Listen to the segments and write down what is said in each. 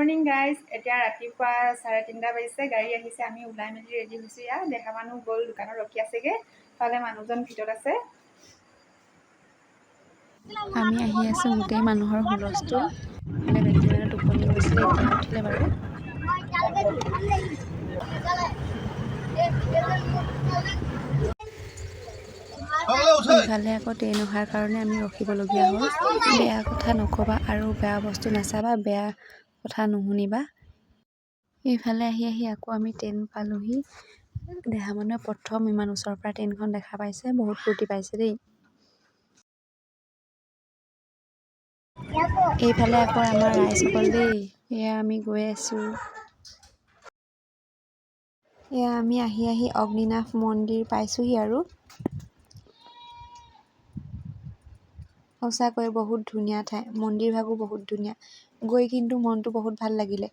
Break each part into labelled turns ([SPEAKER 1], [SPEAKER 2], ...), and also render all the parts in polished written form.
[SPEAKER 1] Morning guys. এতিয়া ৰাতিপুৱা 3:30 বাজিছে, গাড়ী আহিছে, আমি ওলাই মেলি ৰেডি হৈছোঁ। ইয়াত দেখা মানুহ গ'ল, দোকানত ৰখি আছেগৈ। তালে মানুহজন ভিতৰত আছে।
[SPEAKER 2] আমি আহি আছোঁ, গোটেই মানুহৰ হুলস্থুল। মানে বেটি মানে টোপনি গৈছিলে, এতিয়া উঠিলে বাৰু। ইফালে আকৌ ট্ৰেইন অহাৰ কাৰণে আমি ৰখিবলগীয়া হ'ল। বেয়া কথা নক'বা আৰু বেয়া বস্তু নাচাবা, বেয়া কথা নুশুনিবা। এইফালে আহি আকৌ আমি ট্ৰেইন পালোহি। দেহা মানুহে প্ৰথম ইমান ওচৰৰ পৰা ট্ৰেইনখন দেখা পাইছে, বহুত ফূৰ্তি পাইছে দেই। এইফালে আকৌ আমাৰ ৰাইজসকল দেই, এয়া আমি গৈ আছোঁ। এয়া আমি আহি অগ্নিনাভ মন্দিৰ পাইছোঁহি আৰু। সঁচাকৈ বহুত ধুনীয়া ঠাই, মন্দিৰভাগো বহুত ধুনীয়া। গৈ কিন্তু মনটো বহুত ভাল লাগিলে।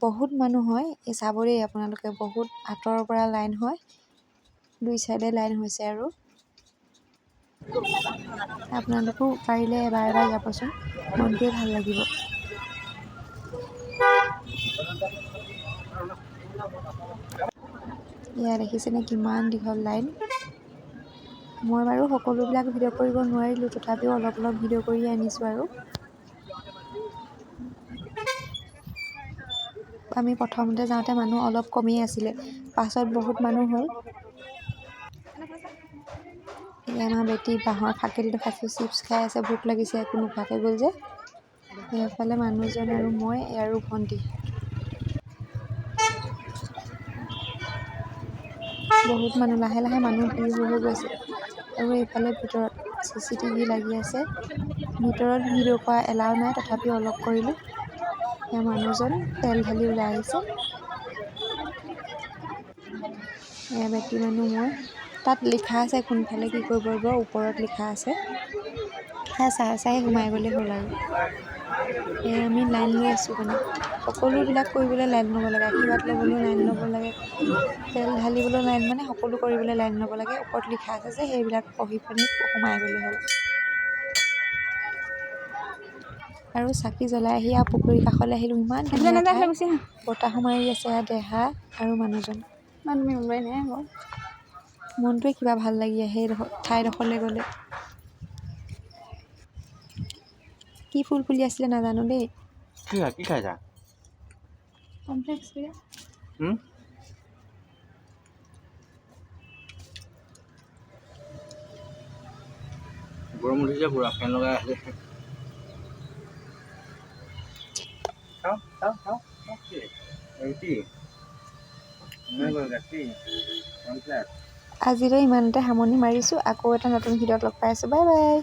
[SPEAKER 2] বহুত মানুহ হয়, এই চাবৰেই আপোনালোকে, বহুত আঁতৰৰ পৰা লাইন হয়, দুই চাইডে লাইন হৈছে আৰু। আপোনালোকো পাৰিলে এবাৰ যাবচোন, মনটোৱে ভাল লাগিব। এয়া দেখিছেনে কিমান দীঘল লাইন। মই বাৰু সকলোবিলাক ভিডিঅ' কৰিব নোৱাৰিলোঁ, তথাপিও অলপ ভিডিঅ' কৰি আনিছোঁ আৰু। আমি প্ৰথমতে যাওঁতে মানুহ অলপ কমেই আছিলে, পাছত বহুত মানুহ হ'ল। আমাৰ বেটি বাঁহৰ ফাকেদি দেখাইছোঁ, চিপছ খাই আছে, ভোক লাগিছে, একো নোখোৱাকৈ গ'ল যে। এইফালে মানুহজন আৰু মই আৰু ভণ্টি। বহুত মানুহ, লাহে লাহে মানুহ ভিৰ হৈ গৈছে। আৰু এইফালে ভিতৰত CCTV লাগি আছে। ভিতৰত ভিডিঅ' কৰা এলাও নাই, তথাপিও অলপ কৰিলোঁ। এয়া মানুহজন তেল ঢালি ওলাই আহিছে। এয়া বেটি মানুহ মই। তাত লিখা আছে কোনফালে কি কৰিব লাগিব, ওপৰত লিখা আছে। সেয়া চাই সোমাই গ'লেই হ'ল আৰু। এয়া আমি লাইন লৈ আছোঁ মানে। সকলোবিলাক কৰিবলৈ লাইন ল'ব লাগে, আশীৰ্বাদ ল'বলৈ লাইন ল'ব লাগে, তেল ঢালিবলৈ লাইন, মানে সকলো কৰিবলৈ লাইন ল'ব লাগে। ওপৰত লিখা আছে যে সেইবিলাক পঢ়ি পিনি সোমাই গ'লেই হ'ল। আৰু চাকি জ্বলাই আহি আৰু পুখুৰীৰ কাষলৈ আহিলোঁ। ইমান ধুনীয়া ঠাই, বতাহো মাৰি আছে। দেহা আৰু মানুহজন, মনটোৱে কিবা ভাল লাগি আহে ঠাইডোখৰলৈ গ'লে। কি ফুল ফুলি আছিলে নাজানো দেই।
[SPEAKER 3] কি খাইছা? গৰম উঠিছে পুৰা, ফেন লগাই আছে।
[SPEAKER 2] আজিলৈ ইমানতে সামৰণি মাৰিছোঁ। আকৌ এটা নতুন ভিডিঅ'ত লগ পাই আছোঁ। Bye bye.